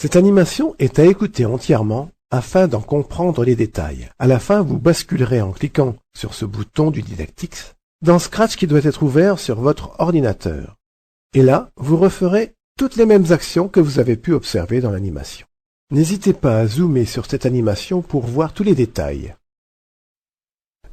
Cette animation est à écouter entièrement afin d'en comprendre les détails. À la fin, vous basculerez en cliquant sur ce bouton du Didactix dans Scratch qui doit être ouvert sur votre ordinateur. Et là, vous referez toutes les mêmes actions que vous avez pu observer dans l'animation. N'hésitez pas à zoomer sur cette animation pour voir tous les détails.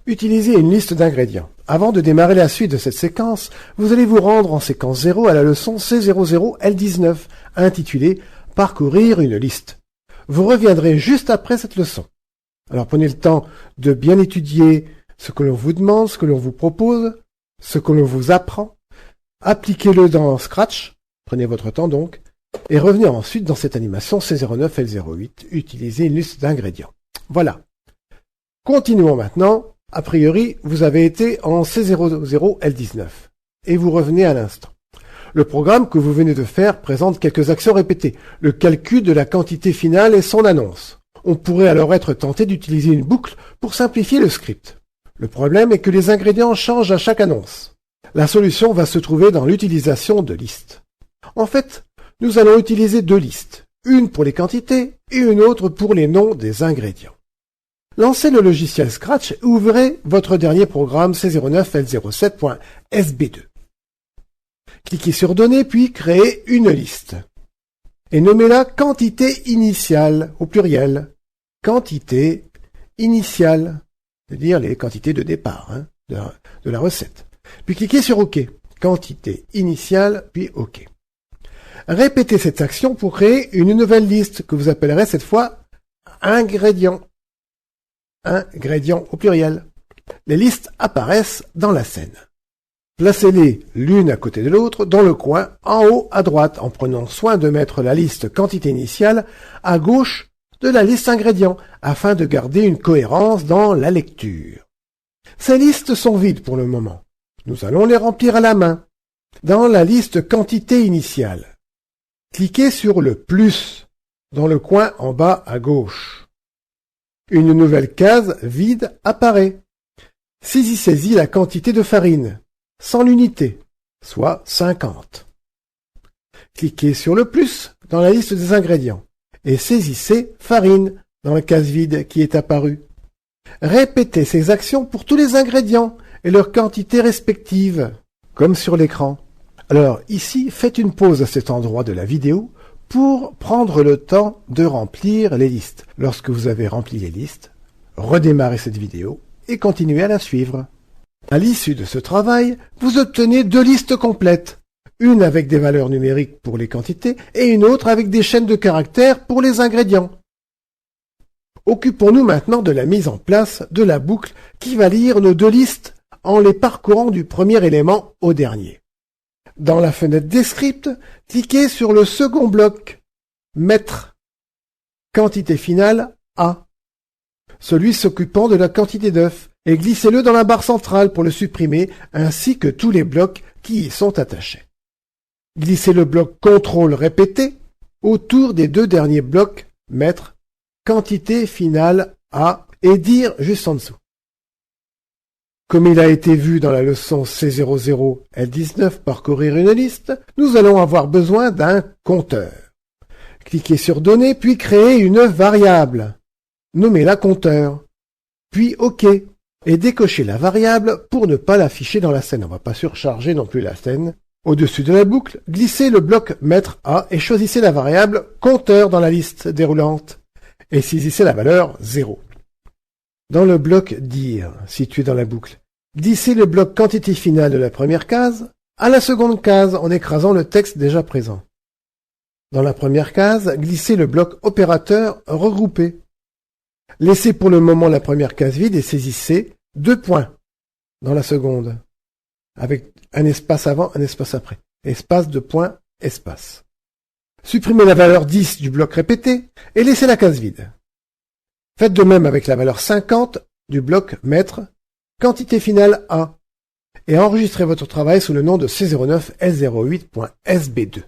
Utilisez une liste d'ingrédients. Avant de démarrer la suite de cette séquence, vous allez vous rendre en séquence 0 à la leçon C00L19, intitulée « Parcourir une liste ». Vous reviendrez juste après cette leçon. Alors prenez le temps de bien étudier ce que l'on vous demande, ce que l'on vous propose, ce que l'on vous apprend. Appliquez-le dans Scratch, prenez votre temps donc, et revenez ensuite dans cette animation C09L08, utilisez une liste d'ingrédients. Voilà. Continuons maintenant. A priori, vous avez été en C00L19, et vous revenez à l'instant. Le programme que vous venez de faire présente quelques actions répétées, le calcul de la quantité finale et son annonce. On pourrait alors être tenté d'utiliser une boucle pour simplifier le script. Le problème est que les ingrédients changent à chaque annonce. La solution va se trouver dans l'utilisation de listes. En fait, nous allons utiliser deux listes, une pour les quantités et une autre pour les noms des ingrédients. Lancez le logiciel Scratch et ouvrez votre dernier programme C09L07.SB2. Cliquez sur Données puis créez une liste. Et nommez-la quantité initiale au pluriel. Quantité initiale, c'est-à-dire les quantités de départ de la recette. Puis cliquez sur OK. Quantité initiale, puis OK. Répétez cette action pour créer une nouvelle liste que vous appellerez cette fois ingrédients. Ingrédients au pluriel. Les listes apparaissent dans la scène. Placez-les l'une à côté de l'autre dans le coin en haut à droite en prenant soin de mettre la liste quantité initiale à gauche de la liste ingrédients afin de garder une cohérence dans la lecture. Ces listes sont vides pour le moment. Nous allons les remplir à la main. Dans la liste quantité initiale, cliquez sur le plus dans le coin en bas à gauche. Une nouvelle case vide apparaît. Saisissez-y la quantité de farine, sans l'unité, soit 50. Cliquez sur le plus dans la liste des ingrédients et saisissez farine dans la case vide qui est apparue. Répétez ces actions pour tous les ingrédients et leurs quantités respectives, comme sur l'écran. Alors ici, faites une pause à cet endroit de la vidéo pour prendre le temps de remplir les listes. Lorsque vous avez rempli les listes, redémarrez cette vidéo et continuez à la suivre. À l'issue de ce travail, vous obtenez deux listes complètes, une avec des valeurs numériques pour les quantités et une autre avec des chaînes de caractères pour les ingrédients. Occupons-nous maintenant de la mise en place de la boucle qui va lire nos deux listes en les parcourant du premier élément au dernier. Dans la fenêtre des scripts, cliquez sur le second bloc, Mettre, quantité finale A, celui s'occupant de la quantité d'œufs, et glissez-le dans la barre centrale pour le supprimer, ainsi que tous les blocs qui y sont attachés. Glissez le bloc Contrôle répété autour des deux derniers blocs, Mettre, quantité finale A, et dire juste en dessous. Comme il a été vu dans la leçon C00L19 Parcourir une liste, nous allons avoir besoin d'un compteur. Cliquez sur Données, puis créez une variable. Nommez-la compteur. Puis OK. Et décochez la variable pour ne pas l'afficher dans la scène. On ne va pas surcharger non plus la scène. Au-dessus de la boucle, glissez le bloc Mettre A et choisissez la variable compteur dans la liste déroulante. Et saisissez la valeur 0. Dans le bloc Dire, situé dans la boucle, glissez le bloc quantité finale de la première case à la seconde case en écrasant le texte déjà présent. Dans la première case, glissez le bloc Opérateur regroupé. Laissez pour le moment la première case vide et saisissez deux points dans la seconde, avec un espace avant, un espace après. Espace, deux points, espace. Supprimez la valeur 10 du bloc répété et laissez la case vide. Faites de même avec la valeur 50 du bloc Mettre, quantité finale A, et enregistrez votre travail sous le nom de C09L08.SB2.